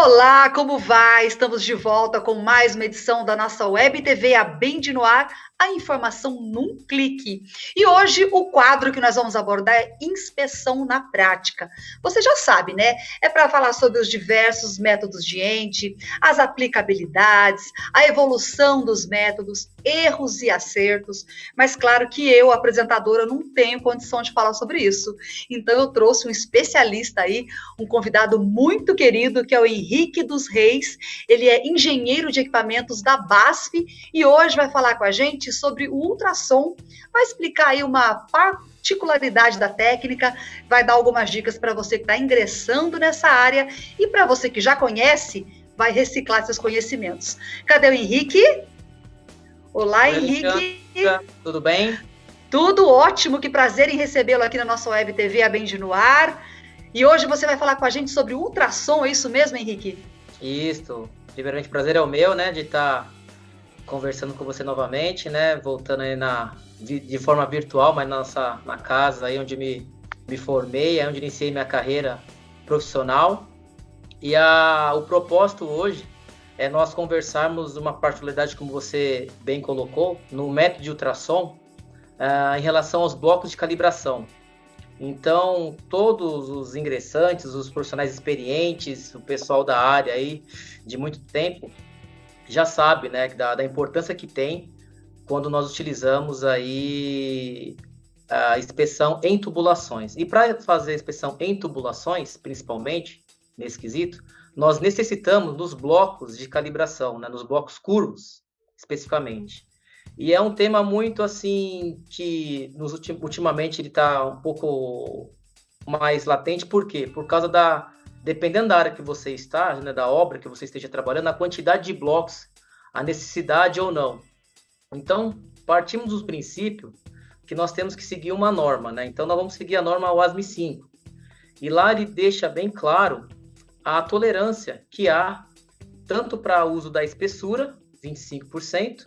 Olá, como vai? Estamos de volta com mais uma edição da nossa Web TV A Band no Ar, a informação num clique. E hoje o quadro que nós vamos abordar é inspeção na prática. Você já sabe, né? É para falar sobre os diversos métodos de ente, as aplicabilidades, a evolução dos métodos, erros e acertos. Mas claro que eu, apresentadora, não tenho condição de falar sobre isso. Então eu trouxe um especialista aí, um convidado muito querido, que é o Henrique dos Reis. Ele é engenheiro de equipamentos da BASF e hoje vai falar com a gente sobre o ultrassom, vai explicar aí uma particularidade da técnica, vai dar algumas dicas para você que está ingressando nessa área e para você que já conhece, vai reciclar seus conhecimentos. Cadê o Henrique? Olá, Oi, Henrique. Alexandra. Tudo bem? Tudo ótimo, que prazer em recebê-lo aqui na nossa Web TV A Band no Ar. E hoje você vai falar com a gente sobre ultrassom, é isso mesmo, Henrique? Isso. Primeiramente, prazer é o meu, né, de estar conversando com você novamente, né, voltando aí de forma virtual, mas na casa aí onde me formei, aí onde iniciei minha carreira profissional. E o propósito hoje é nós conversarmos uma particularidade, como você bem colocou, no método de ultrassom, em relação aos blocos de calibração. Então, todos os ingressantes, os profissionais experientes, o pessoal da área aí de muito tempo, já sabe, né, da importância que tem quando nós utilizamos aí a inspeção em tubulações. E para fazer a inspeção em tubulações, principalmente, nesse quesito, nós necessitamos dos blocos de calibração, né, nos blocos curvos, especificamente. E é um tema muito, assim, que ultimamente ele está um pouco mais latente. Por quê? Por causa dependendo da área que você está, né, da obra que você esteja trabalhando, a quantidade de blocos, a necessidade ou não. Então, partimos do princípio que nós temos que seguir uma norma, né? Então, nós vamos seguir a norma WASME 5. E lá ele deixa bem claro a tolerância que há tanto para o uso da espessura, 25%,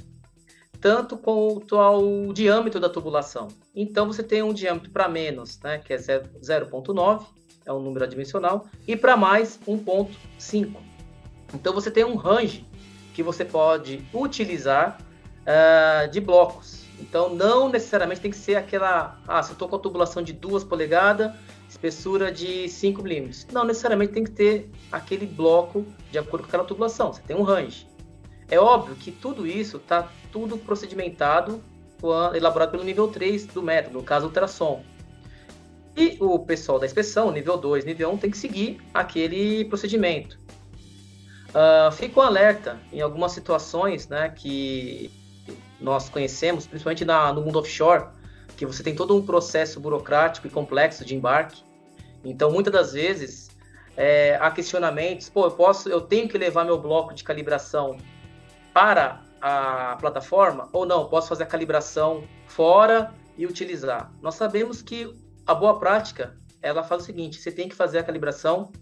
tanto quanto ao diâmetro da tubulação. Então, você tem um diâmetro para menos, né, que é 0,9, é um número adimensional, e para mais, 1,5. Então, você tem um range que você pode utilizar de blocos. Então, não necessariamente tem que ser aquela... se eu estou com a tubulação de 2 polegadas, espessura de 5 milímetros. Não necessariamente tem que ter aquele bloco de acordo com aquela tubulação. Você tem um range. É óbvio que tudo isso está tudo procedimentado, elaborado pelo nível 3 do método, no caso ultrassom. E o pessoal da inspeção, nível 2, nível 1, tem que seguir aquele procedimento. Fico alerta em algumas situações, né, que nós conhecemos, principalmente no mundo offshore, que você tem todo um processo burocrático e complexo de embarque. Então, muitas das vezes, há questionamentos, eu tenho que levar meu bloco de calibração para a plataforma ou não, posso fazer a calibração fora e utilizar. Nós sabemos que a boa prática, ela faz o seguinte, você tem que fazer a calibração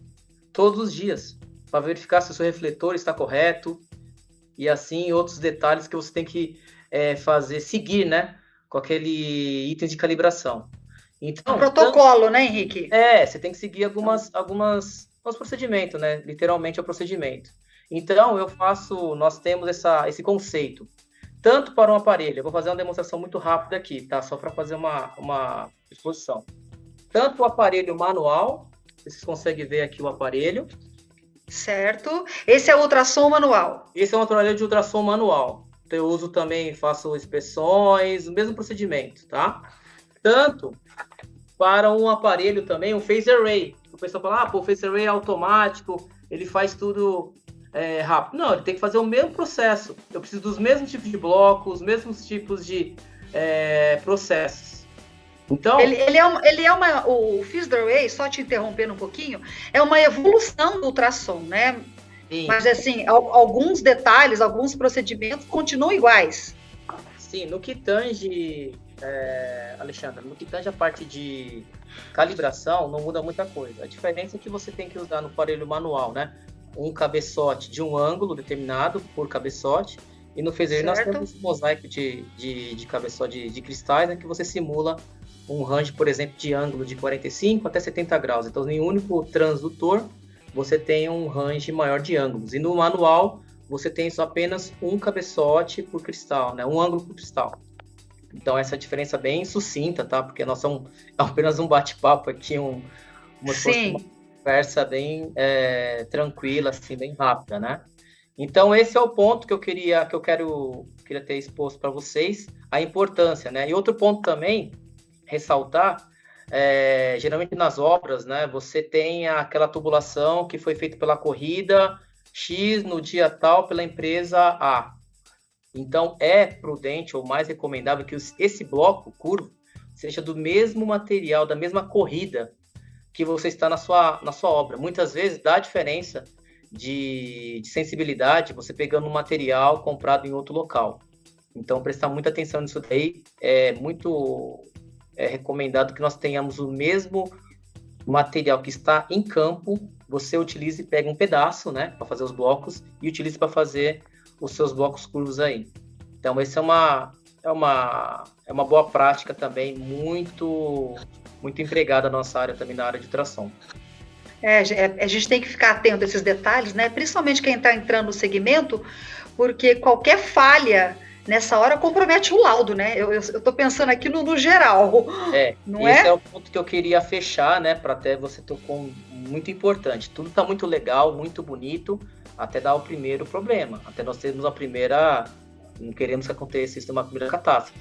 todos os dias, para verificar se o seu refletor está correto, e assim outros detalhes que você tem que seguir, né, com aquele item de calibração. Então, um protocolo, né, Henrique? Você tem que seguir alguns procedimentos, né, literalmente é o procedimento. Então, nós temos esse conceito, tanto para um aparelho, eu vou fazer uma demonstração muito rápida aqui, tá? Só para fazer uma exposição. Tanto o aparelho manual, vocês conseguem ver aqui o aparelho. Certo. Esse é o ultrassom manual. Esse é um aparelho de ultrassom manual. Então, eu uso também, faço inspeções, o mesmo procedimento, tá? Tanto para um aparelho também, um phase array. O pessoal fala, o phase array é automático, ele faz tudo... rápido. Não, ele tem que fazer o mesmo processo. Eu preciso dos mesmos tipos de blocos, os mesmos tipos de processos. Então, o phased array, só te interrompendo um pouquinho, é uma evolução do ultrassom, né? Sim. Mas assim, alguns detalhes, alguns procedimentos continuam iguais. Sim, no que tange, Alexandre, no que tange a parte de calibração, não muda muita coisa. A diferença é que você tem que usar no aparelho manual, né? Um cabeçote de um ângulo determinado por cabeçote, e no phase array nós temos um mosaico de cabeçote de cristais, né, que você simula um range, por exemplo, de ângulo de 45 até 70 graus. Então, em um único transdutor, você tem um range maior de ângulos. E no manual, você tem só apenas um cabeçote por cristal, né? Um ângulo por cristal. Então, essa diferença bem sucinta, tá? Porque nós somos apenas um bate-papo aqui, uma conversa bem tranquila, assim, bem rápida, né? Então, esse é o ponto que eu queria ter exposto para vocês, a importância, né? E outro ponto também, ressaltar, geralmente nas obras, né? Você tem aquela tubulação que foi feita pela corrida X no dia tal pela empresa A. Então, é prudente ou mais recomendável que esse bloco curvo seja do mesmo material, da mesma corrida que você está na sua obra. Muitas vezes dá diferença de sensibilidade você pegando um material comprado em outro local. Então, prestar muita atenção nisso daí. É muito recomendado que nós tenhamos o mesmo material que está em campo, você utilize e pega um pedaço, né, para fazer os blocos e utilize para fazer os seus blocos curvos aí. Então, essa é uma boa prática também, muito empregada na nossa área, também na área de tração. A gente tem que ficar atento a esses detalhes, né? Principalmente quem está entrando no segmento, porque qualquer falha nessa hora compromete o laudo, né? Eu estou pensando aqui no geral. Esse é o ponto que eu queria fechar, né? Para até você tocou muito importante. Tudo está muito legal, muito bonito, até dar o primeiro problema. Até nós termos a primeira. Não queremos que aconteça isso numa primeira catástrofe.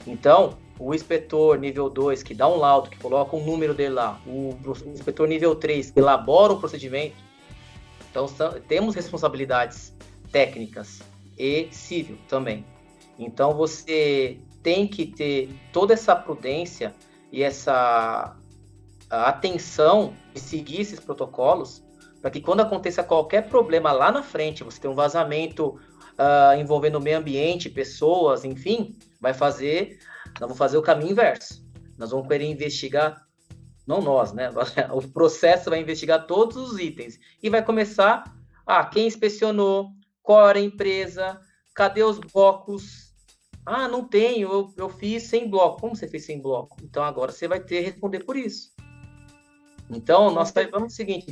Então, o inspetor nível 2, que dá um laudo, que coloca um número dele lá, o inspetor nível 3, que elabora o procedimento, então temos responsabilidades técnicas e civil também. Então, você tem que ter toda essa prudência e essa atenção de seguir esses protocolos, para que quando aconteça qualquer problema lá na frente, você tem um vazamento envolvendo o meio ambiente, pessoas, enfim, nós vamos fazer o caminho inverso. Nós vamos querer investigar, não nós, né? O processo vai investigar todos os itens e vai começar, quem inspecionou, qual era a empresa, cadê os blocos? Não tenho, eu fiz sem bloco. Como você fez sem bloco? Então agora você vai ter que responder por isso. Então, nós vamos o seguinte,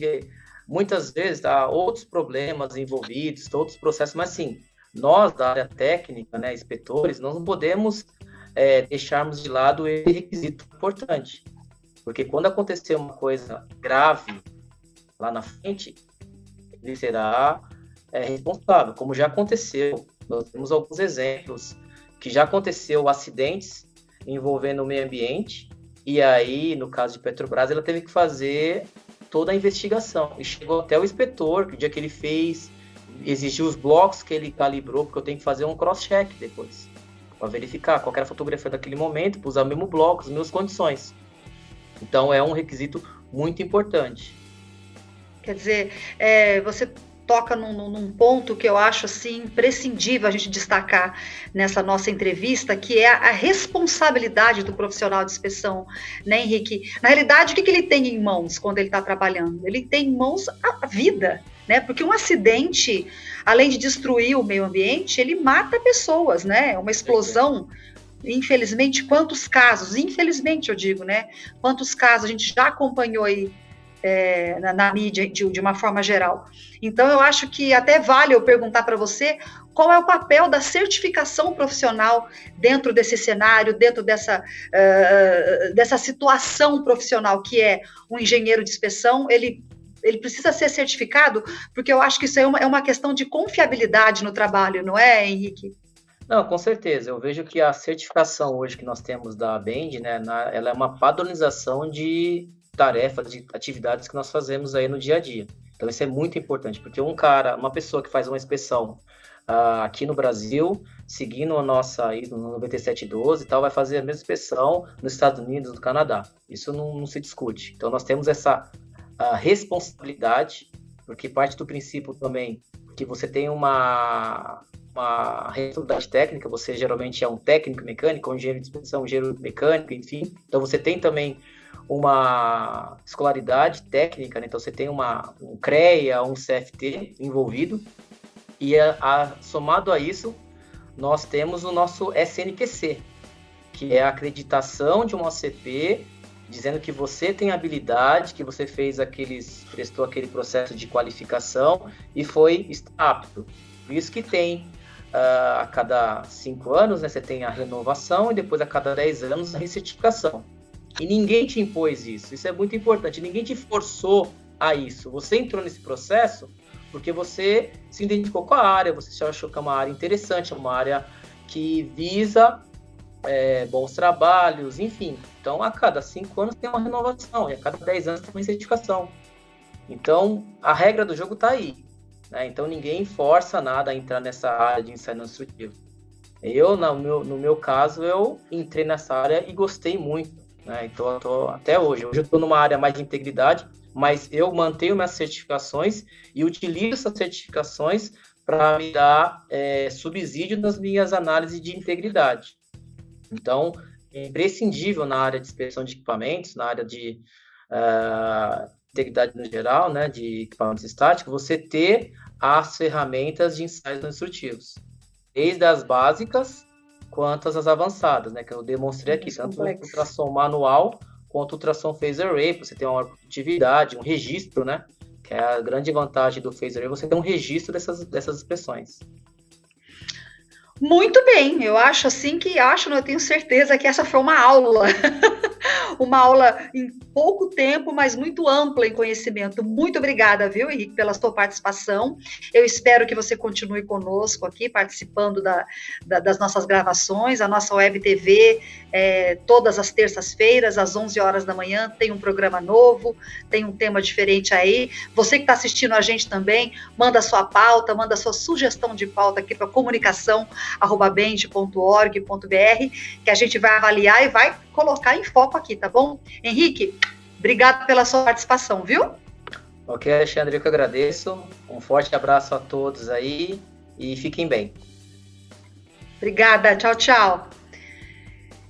muitas vezes há outros problemas envolvidos, outros processos, mas sim, nós da área técnica, né, inspetores, nós não podemos deixarmos de lado esse requisito importante, porque quando acontecer uma coisa grave lá na frente, ele será responsável, como já aconteceu. Nós temos alguns exemplos que já aconteceu acidentes envolvendo o meio ambiente, e aí, no caso de Petrobras, ela teve que fazer toda a investigação, e chegou até o inspetor, que o dia que ele fez, exigiu os blocos que ele calibrou, porque eu tenho que fazer um cross-check depois, para verificar qual era a fotografia daquele momento, para usar o mesmo bloco, as mesmas condições. Então, é um requisito muito importante. Quer dizer, você toca num ponto que eu acho assim imprescindível a gente destacar nessa nossa entrevista, que é a responsabilidade do profissional de inspeção, né, Henrique? Na realidade, o que ele tem em mãos quando ele está trabalhando? Ele tem em mãos a vida, né? Porque um acidente, além de destruir o meio ambiente, ele mata pessoas, né? Uma explosão, infelizmente, quantos casos, infelizmente eu digo, né? Quantos casos a gente já acompanhou aí na mídia de uma forma geral. Então, eu acho que até vale eu perguntar para você qual é o papel da certificação profissional dentro desse cenário, dentro dessa situação profissional que é um engenheiro de inspeção. Ele precisa ser certificado, porque eu acho que isso é uma questão de confiabilidade no trabalho, não é, Henrique? Não, com certeza. Eu vejo que a certificação hoje que nós temos da BEND, né, ela é uma padronização de tarefas, de atividades que nós fazemos aí no dia a dia. Então, isso é muito importante, porque uma pessoa que faz uma inspeção aqui no Brasil, seguindo a nossa ISO 9712 e tal, vai fazer a mesma inspeção nos Estados Unidos, no Canadá. Isso não se discute. Então, nós temos essa responsabilidade, porque parte do princípio também que você tem uma responsabilidade técnica, você geralmente é um técnico mecânico, um engenheiro de inspeção, um engenheiro mecânico, enfim. Então, você tem também uma escolaridade técnica, né? Então você tem um CREA, um CFT envolvido, e somado a isso, nós temos o nosso SNQC, que é a acreditação de uma OCP dizendo que você tem habilidade, que você prestou aquele processo de qualificação e foi apto. Por isso que tem, a cada 5 anos, né, você tem a renovação e depois a cada 10 anos a recertificação. E ninguém te impôs isso. Isso é muito importante. Ninguém te forçou a isso. Você entrou nesse processo porque você se identificou com a área, você achou que é uma área interessante, é uma área que visa bons trabalhos, enfim. Então, a cada 5 anos tem uma renovação, e a cada 10 anos tem uma certificação. Então, a regra do jogo está aí, né? Então, ninguém força nada a entrar nessa área de ensaio instrutivo. Eu, no meu caso, eu entrei nessa área e gostei muito, né? Então, até hoje. Hoje eu estou numa área mais de integridade, mas eu mantenho minhas certificações e utilizo essas certificações para me dar subsídio nas minhas análises de integridade. Então, é imprescindível na área de inspeção de equipamentos, na área de integridade no geral, né, de equipamentos estáticos, você ter as ferramentas de ensaios não instrutivos, desde as básicas quanto as avançadas, né, que eu demonstrei aqui, tanto o ultrassom manual quanto o ultrassom phase array, você tem uma produtividade, um registro, né, que é a grande vantagem do phase array, você tem um registro dessas inspeções. Muito bem, eu acho assim não, eu tenho certeza que essa foi uma aula, uma aula em pouco tempo, mas muito ampla em conhecimento. Muito obrigada, viu, Henrique, pela sua participação. Eu espero que você continue conosco aqui, participando das nossas gravações. A nossa Web TV, todas as terças-feiras, às 11 horas da manhã, tem um programa novo, tem um tema diferente aí. Você que está assistindo a gente também, manda sua pauta, manda sua sugestão de pauta aqui para comunicação@bend.org.br, que a gente vai avaliar e vai colocar em foco aqui, tá bom? Henrique, obrigado pela sua participação, viu? Ok, Alexandre, eu que agradeço. Um forte abraço a todos aí e fiquem bem. Obrigada, tchau, tchau.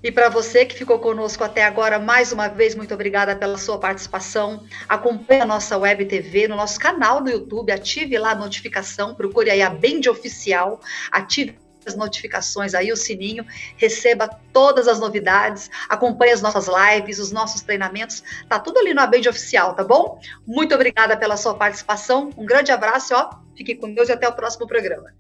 E para você que ficou conosco até agora, mais uma vez, muito obrigada pela sua participação. Acompanhe a nossa Web TV no nosso canal no YouTube, ative lá a notificação, procure aí a Bend Oficial, ative as notificações aí, o sininho, receba todas as novidades, acompanhe as nossas lives, os nossos treinamentos, tá tudo ali no Bend Oficial, tá bom? Muito obrigada pela sua participação, um grande abraço, fique com Deus e até o próximo programa.